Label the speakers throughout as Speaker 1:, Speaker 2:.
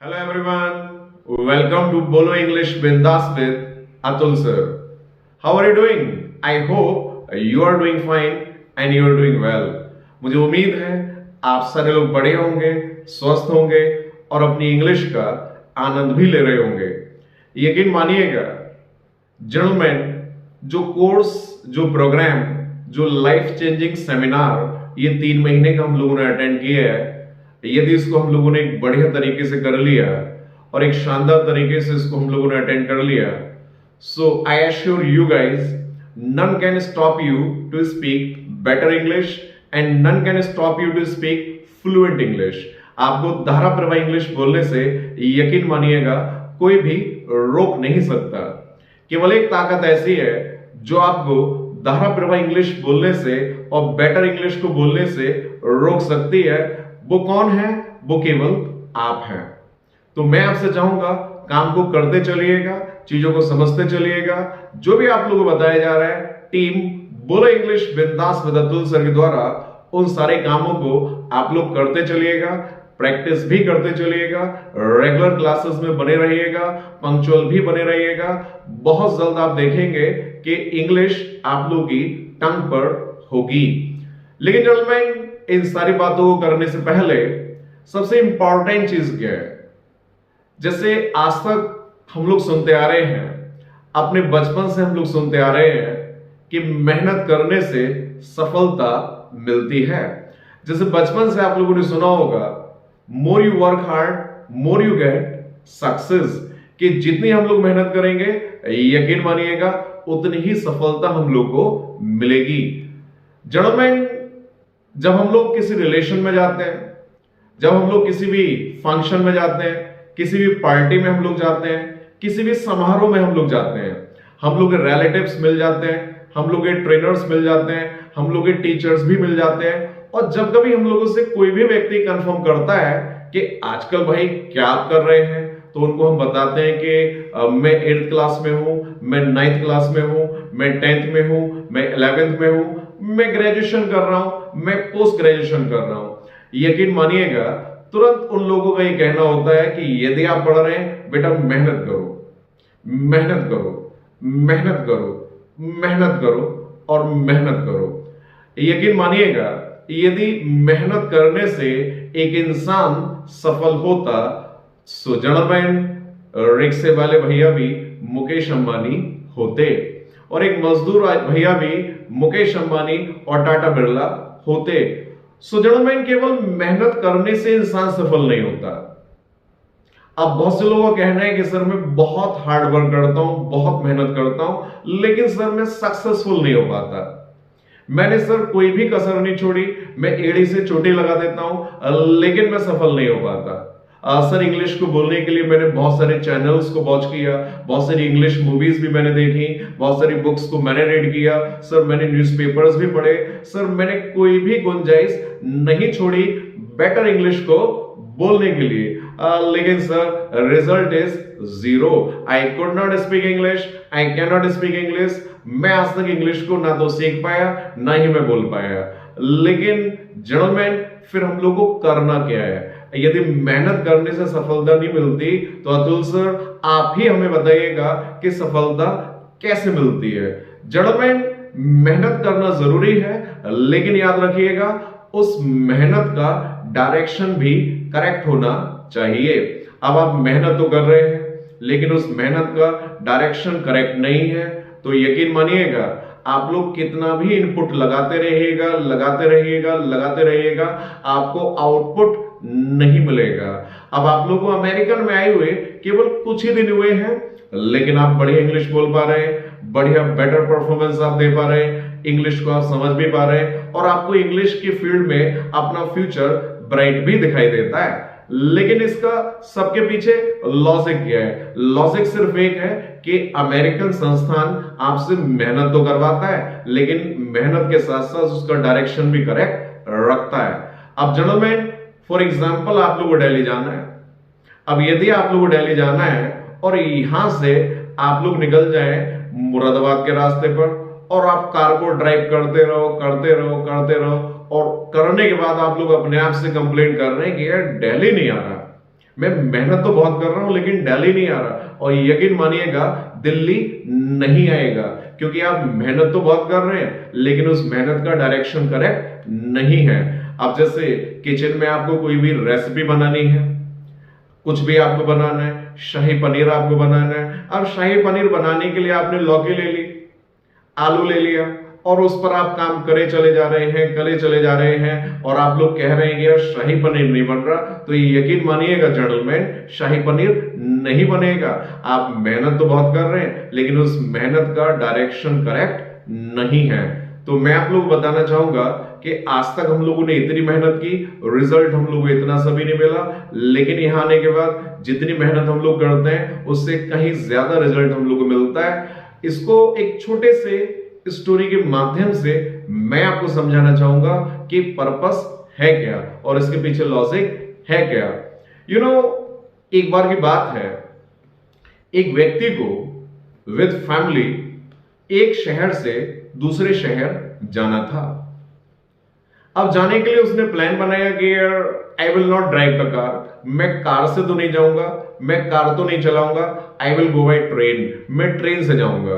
Speaker 1: Hello everyone, welcome to Bolo English Bindas with Atul sir. How are you doing? I hope you are doing fine and you are doing well. मुझे उम्मीद है आप सारे लोग बड़े होंगे, स्वस्थ होंगे और अपनी इंग्लिश का आनंद भी ले रहे होंगे। यकीन मानिएगा जेंटलमैन, जो कोर्स, जो प्रोग्राम, जो लाइफ चेंजिंग सेमिनार ये 3 महीने का हम लोगों ने अटेंड किया है, यदि इसको हम लोगों ने एक बढ़िया तरीके से कर लिया और एक शानदार तरीके से इसको हम लोगों ने अटेंड कर लिया, so I assure you guys, none can stop you to speak better English and none can stop you to speak fluent English. आपको धारा प्रवाह इंग्लिश बोलने से यकीन मानिएगा कोई भी रोक नहीं सकता। केवल एक ताकत ऐसी है जो आपको धारा प्रवाह इंग्लिश बोलने से और बेटर इंग्लिश को बोलने से रोक सकती है। वो कौन है? वो केवल आप हैं। तो मैं आपसे चाहूंगा काम को करते चलिएगा, चीजों को समझते चलिएगा। जो भी आप लोगों को बताया जा रहा है टीम बोलो इंग्लिश बिंदास विद अतुल सर के द्वारा, उन सारे कामों को आप लोग करते चलिएगा, प्रैक्टिस भी करते चलिएगा, रेगुलर क्लासेस में बने रहिएगा, पंक्चुअल भी बने रहिएगा। बहुत जल्द आप देखेंगे कि इंग्लिश आप लोगों की टंग पर होगी। लेकिन जेंटलमैन, इन सारी बातों को करने से पहले सबसे इंपॉर्टेंट चीज क्या है? जैसे आज तक हम लोग सुनते आ रहे हैं, अपने बचपन से हम लोग सुनते आ रहे हैं कि मेहनत करने से सफलता मिलती है। जैसे बचपन से आप लोगों ने सुना होगा, more you work hard more you get success, कि जितनी हम लोग मेहनत करेंगे यकीन मानिएगा उतनी ही सफलता हम लोग को मिलेगी। जेंटलमैन, जब हम लोग किसी रिलेशन में जाते हैं, जब हम लोग किसी भी फंक्शन में जाते हैं, किसी भी पार्टी में हम लोग जाते हैं, किसी भी समारोह में हम लोग जाते हैं, हम लोग के रिलेटिव्स मिल जाते हैं, हम लोग के ट्रेनर्स मिल जाते हैं, हम लोग के टीचर्स भी मिल जाते हैं। और जब कभी हम लोगों से कोई भी व्यक्ति कंफर्म करता है कि आजकल भाई क्या आप कर रहे हैं, तो उनको हम बताते हैं कि मैं 8th क्लास में हूं, मैं 9th क्लास में हूं, मैं 10th में हूं, मैं 11th में हूं, मैं ग्रेजुएशन कर रहा हूं, मैं पोस्ट ग्रेजुएशन कर रहा हूं। यकीन मानिएगा तुरंत उन लोगों का ये कहना होता है कि यदि आप पढ़ रहे हैं बेटा मेहनत करो, मेहनत करो, मेहनत करो, मेहनत करो और मेहनत करो। यकीन मानिएगा यदि मेहनत करने से एक इंसान सफल होता, सो जेंटलमैन, रिक्शे वाले भैया भी मुकेश अंबानी होते और एक मजदूर भैया भी मुकेश अंबानी और टाटा बिरला होते। सो जेंटलमैन, केवल मेहनत करने से इंसान सफल नहीं होता। अब बहुत से लोगों का कहना है कि सर मैं बहुत हार्ड वर्क करता हूं, बहुत मेहनत करता हूं, लेकिन सर मैं सक्सेसफुल नहीं हो पाता। मैंने सर कोई भी कसर नहीं छोड़ी, मैं एड़ी से चोटी लगा देता हूं, लेकिन मैं सफल नहीं हो पाता। सर इंग्लिश को बोलने के लिए मैंने बहुत सारे चैनल्स को वॉच किया, बहुत सारी इंग्लिश मूवीज भी मैंने देखी, बहुत सारी बुक्स को मैंने रीड किया, सर मैंने न्यूज़पेपर्स भी पढ़े, सर मैंने कोई भी गुंजाइश नहीं छोड़ी बेटर इंग्लिश को बोलने के लिए, लेकिन sir result is zero. I could not speak English, I can not speak English. मैं आज तक इंग्लिश को ना तो सीख पाया ना ही मैं बोल पाया। लेकिन जेंटलमैन, फिर हम लोग को करना क्या है? यदि मेहनत करने से सफलता नहीं मिलती तो अतुल सर आप ही हमें बताइएगा कि सफलता कैसे मिलती है। जेंटलमैन, मेहनत करना जरूरी है, लेकिन याद रखिएगा उस मेहनत का डायरेक्शन भी करेक्ट होना चाहिए। अब आप मेहनत तो कर रहे हैं लेकिन उस मेहनत का डायरेक्शन करेक्ट नहीं है, तो यकीन मानिएगा आप लोग कितना भी इनपुट लगाते रहिएगा, लगाते रहिएगा, लगाते रहिएगा, आपको आउटपुट नहीं मिलेगा। अब आप लोगों को अमेरिकन में आए हुए केवल कुछ ही दिन हुए हैं, लेकिन आप बढ़िया इंग्लिश बोल पा रहे हैं, बढ़िया बेटर परफॉर्मेंस आप दे पा रहे हैं, इंग्लिश को आप समझ भी पा रहे हैं और आपको इंग्लिश की फील्ड में अपना फ्यूचर ब्राइट भी दिखाई देता है। लेकिन इसका सबके पीछे लॉजिक क्या है? लॉजिक सिर्फ एक है कि अमेरिकन संस्थान आपसे मेहनत तो करवाता है, लेकिन मेहनत के साथ साथ उसका डायरेक्शन भी करेक्ट रखता है। अब जेंटलमैन, फॉर एग्जांपल आप लोगों को दिल्ली जाना है। अब यदि आप लोगों को दिल्ली जाना है और यहां से आप लोग निकल जाएं मुरादाबाद के रास्ते पर और आप कार को ड्राइव करते रहो, करते रहो, करते रहो और करने के बाद आप लोग अपने आप से कंप्लेन कर रहे हैं कि यार दिल्ली नहीं आ रहा, मैं मेहनत तो बहुत कर रहा हूं लेकिन दिल्ली नहीं आ रहा, और यकीन मानिएगा दिल्ली नहीं आएगा, क्योंकि आप मेहनत तो बहुत कर रहे हैं लेकिन उस मेहनत का डायरेक्शन करेक्ट नहीं है। अब जैसे किचन में आपको कोई भी रेसिपी बनानी है, कुछ भी आपको बनाना है, शाही पनीर आपको बनाना है। अब शाही पनीर बनाने के लिए आपने लौकी ले ली, आलू ले लिया, और उस पर आप काम करे चले जा रहे हैं, करे चले जा रहे हैं, और आप लोग कह रहे हैं कि यार शाही पनीर नहीं बन रहा, तो ये यकीन मानिएगा जेंटलमैन, शाही पनीर नहीं बनेगा। आप मेहनत तो बहुत कर रहे हैं लेकिन उस मेहनत का डायरेक्शन करेक्ट नहीं है। तो मैं आप लोग बताना चाहूंगा कि आज तक हम लोगों ने इतनी मेहनत की, रिजल्ट हम लोगों को इतना सभी नहीं मिला, लेकिन यहां आने के बाद जितनी मेहनत हम लोग करते हैं उससे कहीं ज्यादा रिजल्ट हम लोग को मिलता है। इसको एक छोटे से स्टोरी के माध्यम से मैं आपको समझाना चाहूंगा कि पर्पस है क्या और इसके पीछे लॉजिक है क्या। यू नो, एक बार की बात है, एक व्यक्ति को विद फैमिली एक शहर से दूसरे शहर जाना था। अब जाने के लिए उसने प्लान बनाया कि यार I will not drive the car, मैं कार से तो नहीं जाऊंगा, मैं कार तो नहीं चलाऊंगा, I will go by train, मैं ट्रेन से जाऊंगा।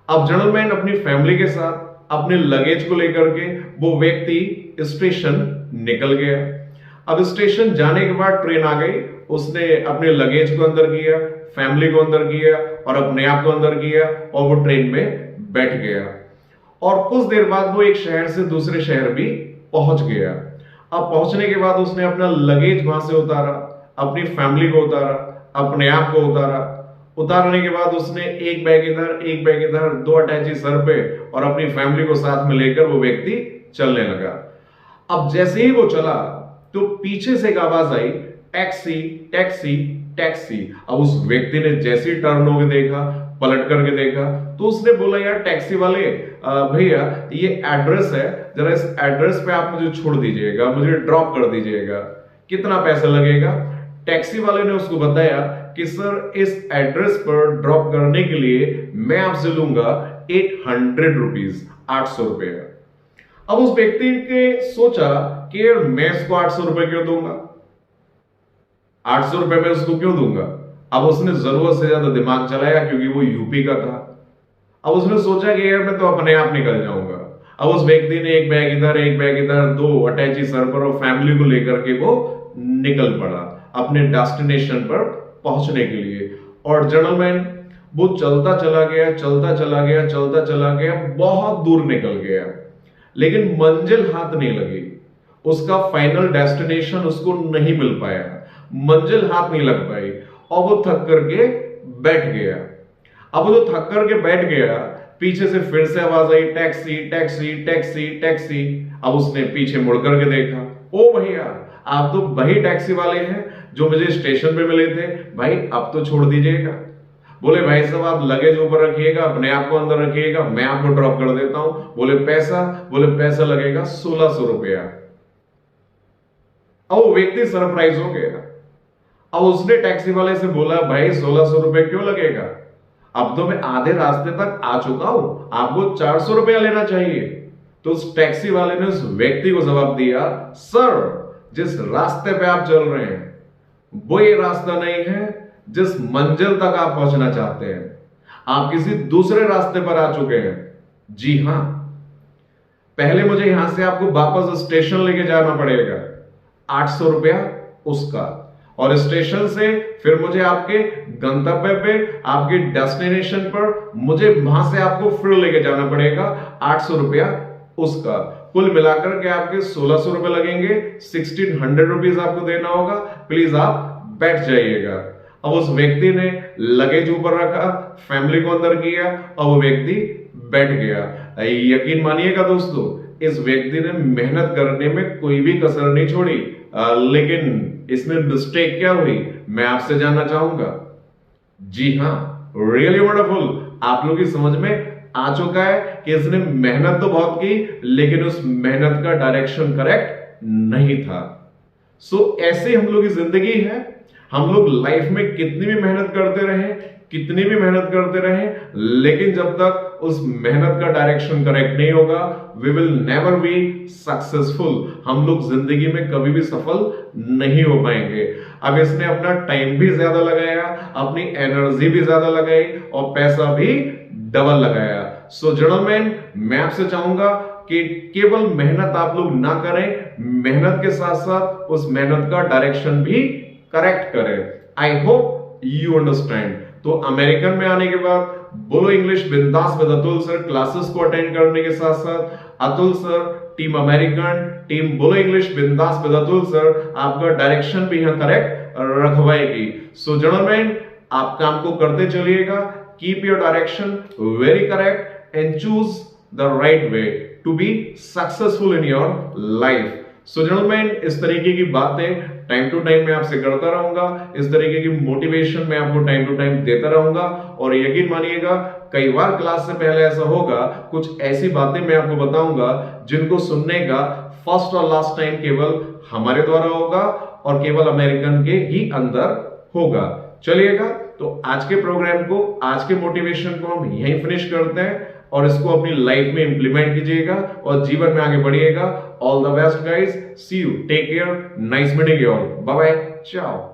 Speaker 1: अब जेंटलमैन अपनी फैमिली के साथ अपने लगेज को लेकर के वो व्यक्ति स्टेशन निकल गया। अब स्टेशन जाने के बाद ट्रेन आ गई, उसने अपने लगेज को अंदर किया, फैमिली को अंदर किया और अपने आप को अंदर किया और वो ट्रेन में बैठ गया। और कुछ देर बाद वो एक शहर से दूसरे शहर भी पहुंच गया। अब पहुंचने के बाद उसने अपना लगेज वहां से उतारा, अपनी फैमिली को उतारा, अपने आप को उतारा। उतारने के बाद उसने एक बैग इधर, दो अटैची सर पे और अपनी फैमिली को साथ में लेकर वो व्यक्ति चलने लगा। अब जैसे ही वो चला तो पीछे से एक आवाज आई, टैक्सी टैक्सी टैक्सी। अब उस व्यक्ति ने जैसे ही टर्न होकर देखा, पलट करके देखा, तो उसने बोला यार टैक्सी वाले भैया ये एड्रेस है, जरा इस एड्रेस पे आप मुझे छोड़ दीजिएगा, मुझे ड्रॉप कर दीजिएगा, कितना पैसा लगेगा। टैक्सी वाले ने उसको बताया कि सर इस एड्रेस पर ड्रॉप करने के लिए मैं आपसे लूंगा 800 रुपीज, 800 रुपए। अब उस व्यक्ति ने सोचा कि यार मैं इसको 800 रुपए क्यों दूंगा, 800 रुपए में उसको क्यों दूंगा। अब उसने जरूरत से ज्यादा दिमाग चलाया क्योंकि वो यूपी का था। अब उसने सोचा कि यार मैं तो अपने आप निकल जाऊंगा। अब उस व्यक्ति ने एक बैग इधर, दो अटैची सर पर और फैमिली को लेकर के वो निकल पड़ा अपने डेस्टिनेशन पर पहुंचने के लिए। और जेंटलमैन वो चलता चला गया, बहुत दूर निकल गया, लेकिन मंजिल हाथ नहीं लगी, उसका फाइनल डेस्टिनेशन उसको नहीं मिल पाया, मंजिल हाथ नहीं लग पाई और वो थक करके बैठ गया। अब वो थक करके बैठ गया, पीछे से फिर से आवाज आई, टैक्सी टैक्सी टैक्सी टैक्सी। अब उसने पीछे मुड़ करके देखा, ओ भैया आप तो वही टैक्सी वाले हैं जो मुझे स्टेशन पे मिले थे, भाई अब तो छोड़ दीजिएगा। बोले भाई साहब आप लगेज ऊपर रखिएगा, अपने आप को अंदर रखिएगा, मैं आपको ड्रॉप कर देता हूं। बोले पैसा लगेगा 1600 रुपया। अब वो व्यक्ति सरप्राइज हो गया। अब उसने टैक्सी वाले से बोला भाई 1600 रुपए क्यों लगेगा, अब तो मैं आधे रास्ते तक आ चुका हूं, आपको 400 रुपया लेना चाहिए। तो उस टैक्सी वाले ने उस व्यक्ति को जवाब दिया, सर जिस रास्ते पे आप चल रहे हैं वो ये रास्ता नहीं है जिस मंजिल तक आप पहुंचना चाहते हैं, आप किसी दूसरे रास्ते पर आ चुके हैं। जी हां, पहले मुझे यहां से आपको वापस स्टेशन लेके जाना पड़ेगा, 800 रुपया उसका, और स्टेशन से फिर मुझे आपके गंतव्य पे, आपके डेस्टिनेशन पर मुझे वहां से आपको फिर लेके जाना पड़ेगा, 800 रुपया उसका। कुल मिलाकर के आपके 1600 रुपए लगेंगे, 1600 रुपीज आपको देना होगा, प्लीज आप बैठ जाइएगा। अब उस व्यक्ति ने लगेज ऊपर रखा, फैमिली को अंदर किया और वो व्यक्ति बैठ गया। यकीन मानिएगा दोस्तों, इस व्यक्ति ने मेहनत करने में कोई भी कसर नहीं छोड़ी, लेकिन इसमें मिस्टेक क्या हुई मैं आपसे जानना चाहूंगा। जी हां, रियली वंडरफुल, आप लोग की समझ में आ चुका है कि इसने मेहनत तो बहुत की लेकिन उस मेहनत का डायरेक्शन करेक्ट नहीं था। सो ऐसे हम लोग की जिंदगी है, हम लोग लाइफ में कितनी भी मेहनत करते रहे, लेकिन जब तक उस मेहनत का डायरेक्शन करेक्ट नहीं होगा, we will never be successful. हम लोग जिंदगी में कभी भी सफल नहीं हो पाएंगे। अब इसने अपना टाइम भी ज्यादा लगाया, अपनी एनर्जी भी ज्यादा लगाई और पैसा भी डबल लगाया। सो जेंटलमैन, मैं आपसे चाहूंगा कि केवल मेहनत आप लोग ना करें, मेहनत के साथ साथ उस मेहनत का डायरेक्शन भी करेक्ट करें। I hope you understand. तो अमेरिकन में आने के बाद बोलो इंग्लिश बिंदास विद अतुल सर क्लासेस को अटेंड करने के साथ साथ Atul sir, team American, team बोलो इंग्लिश बिंदास विद अतुल सर आपका डायरेक्शन भी यहां करेक्ट रखवाएगी। सो जेंटलमैन, आप काम को करते चलिएगा, keep your direction very correct and choose the right way to be successful in your life. So gentleman, इस तरीके की बातें टाइम टू टाइम मैं आपसे करता रहूंगा, इस तरीके की मोटिवेशन मैं आपको टाइम टू टाइम देता रहूंगा। और यकीन मानिएगा, कई बार क्लास से पहले ऐसा होगा, कुछ ऐसी बातें मैं आपको बताऊंगा जिनको सुनने का फर्स्ट और लास्ट टाइम केवल हमारे द्वारा होगा और केवल अमेरिकन के ही अंदर होगा। चलिएगा, तो आज के प्रोग्राम को, आज के मोटिवेशन को हम यहीं फिनिश करते हैं और इसको अपनी लाइफ में इंप्लीमेंट कीजिएगा और जीवन में आगे बढ़िएगा। All the best guys, see you, take care, nice meeting you all, bye bye, चाओ।